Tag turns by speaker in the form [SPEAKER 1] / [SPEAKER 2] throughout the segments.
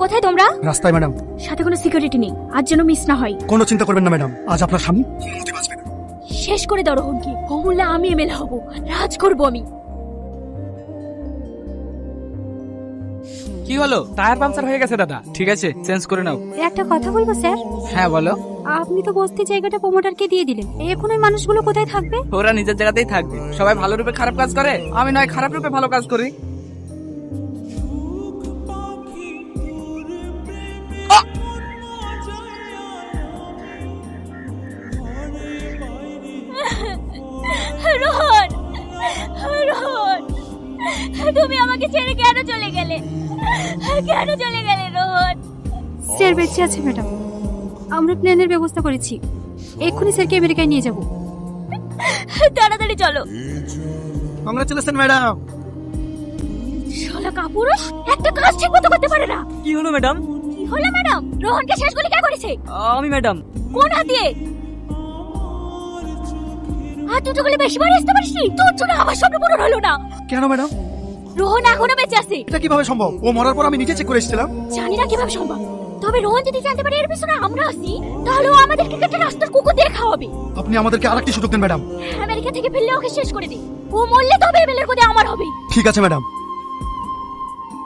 [SPEAKER 1] কোথায় তোমরা?
[SPEAKER 2] রাস্তায় ম্যাডাম।
[SPEAKER 1] সাথে কোনো সিকিউরিটি নেই, আজ যেন মিস না হয়।
[SPEAKER 2] কোনো চিন্তা করবেন না ম্যাডাম, আজ আপনার স্বামী কোনোমতে বাঁচবে না।
[SPEAKER 1] শেষ করে দাও রোহনকে। অমূল্যে আমি এমএল হব, রাজ করব আমি।
[SPEAKER 3] কি হলো? টায়ার পাংচার হয়ে গেছে দাদা। ঠিক আছে, চেঞ্জ করে নাও।
[SPEAKER 4] একটা কথা বলবো স্যার?
[SPEAKER 3] হ্যাঁ বলো।
[SPEAKER 4] আপনি তো বস্তি জায়গাটা প্রমোটারকে দিয়ে দিলেন, এখন ওই মানুষগুলো কোথায় থাকবে?
[SPEAKER 3] ওরা নিজের জায়গাতেই থাকবে। সবাই ভালো রূপে খারাপ কাজ করে, আমি নয় খারাপ রূপে ভালো কাজ করি।
[SPEAKER 1] রোহন, রোহন, তুমি আমাকে ছেড়ে কেন চলে গেলে? কেন চলে গেলে রোহন?
[SPEAKER 4] স্যার বেঁচে আছে ম্যাডাম, আমরা প্লেনের ব্যবস্থা করেছি, এক্ষুনি স্যারকে আমেরিকায় নিয়ে যাব।
[SPEAKER 1] তাড়াতাড়ি চলো।
[SPEAKER 2] Congratulation madam.
[SPEAKER 1] শালা কাপুরুষ, একটা কাজ ঠিক মতো করতে পারে না।
[SPEAKER 3] কি হলো ম্যাডাম?
[SPEAKER 1] কি হলো ম্যাডাম? রোহনকে শেষ গুলি কে করেছে?
[SPEAKER 3] আমি ম্যাডাম।
[SPEAKER 1] কোন হাত দিয়ে? হাত দুটো গুলি বেশি বার আসতে পারিস? তোর জন্য আমার স্বপ্ন পূরণ হলো না।
[SPEAKER 2] কেন ম্যাডাম?
[SPEAKER 1] রোহন এখনো বেঁচে আছে।
[SPEAKER 2] এটা কিভাবে সম্ভব? ও মরার পর আমি নিজে চেক করে এসেছিলাম।
[SPEAKER 1] জানি না কিভাবে সম্ভব, তবে রোহন যদি জানতে পারে এর পিছনে আমরা আছি, তাহলে ও আমাদেরকে একটা রাস্তার কুকুর দিয়ে খাওয়াবে।
[SPEAKER 2] আপনি আমাদেরকে আরেকটি সুযোগ দেন ম্যাডাম।
[SPEAKER 1] আমেরিকা থেকে ফিরলে ওকে শেষ করে দিই। ও মরলে তবে এমএলএর কোদে আমার হবে।
[SPEAKER 2] ঠিক আছে ম্যাডাম।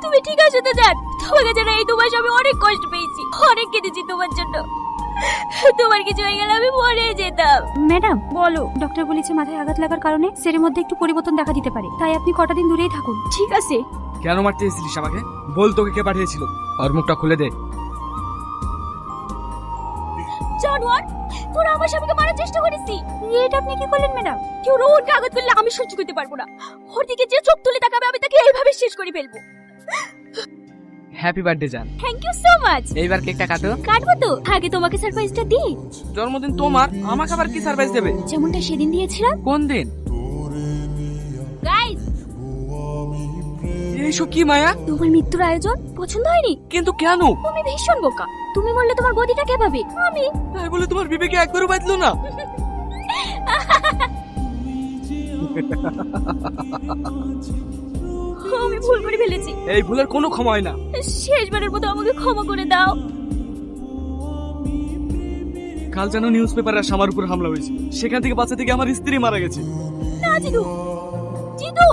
[SPEAKER 1] তুমি ঠিক আছে তো জান, তোমাকে জানা এই 2 মাস আমি অনেক কষ্ট পেয়েছি, অনেক কেঁদেছি তোমার জন্য। তোমার কিছু হয়ে গেলে আমি মরে যেতাম।
[SPEAKER 4] ম্যাডাম বলো, ডক্টর বলেছে মাথায় আঘাত লাগার কারণে স্যারের মধ্যে একটু পরিবর্তন দেখা দিতে পারে, তাই আপনি কটা দিন দূরেই থাকুন।
[SPEAKER 1] ঠিক আছে।
[SPEAKER 3] কেন মারতে এসেছিলিস আমাকে? বল, তোকে কে পাঠিয়েছিল? ওর মুখটা খুলে দে।
[SPEAKER 1] জানোয়ার, তোরা আমার স্বামীকে মারার চেষ্টা করেছি।
[SPEAKER 4] এটা আপনি কি করলেন ম্যাডাম?
[SPEAKER 1] কেউ রোহনকে আঘাত করলে আমি সহ্য করতে পারবো না। ওর দিকে যে চোখ তুলে তাকাবে আমি তাকে এইভাবে শেষ করে ফেলবো।
[SPEAKER 3] হ্যাপি বার্থডে জান।
[SPEAKER 1] Thank you so much.
[SPEAKER 3] এইবার কেকটা কাটো।
[SPEAKER 1] কাটবো তো, আগে তোমাকে সারপ্রাইজটা দিই।
[SPEAKER 3] জন্মদিন তোমার, আমাকে আবার কি সারপ্রাইজ দেবে?
[SPEAKER 1] যেমনটা সেদিন দিয়েছিলাম।
[SPEAKER 3] কোন দিন?
[SPEAKER 1] গাইস,
[SPEAKER 3] এইসব কি মায়া?
[SPEAKER 1] তোমার মৃত্যুর আয়োজন পছন্দ হয়নি?
[SPEAKER 3] কিন্তু কেন?
[SPEAKER 1] তুমি ভীষণ বোকা। তুমি বললে তোমার গদিটা কে পাবে? আমি।
[SPEAKER 3] তাই বলে তোমার বিবেকে একবারও বাজলো না?
[SPEAKER 1] আমি ভুল করে ফেলেছি।
[SPEAKER 3] এই ভুলের কোনো ক্ষমা হয় না।
[SPEAKER 1] শেষবারের মতো আমাকে ক্ষমা করে দাও।
[SPEAKER 3] কাল যেন নিউজ পেপারে আমার উপর হামলা হয়েছে, সেখান থেকে বাঁচা থেকে আমার স্ত্রী মারা গেছে।
[SPEAKER 1] না জিতু, জিতু।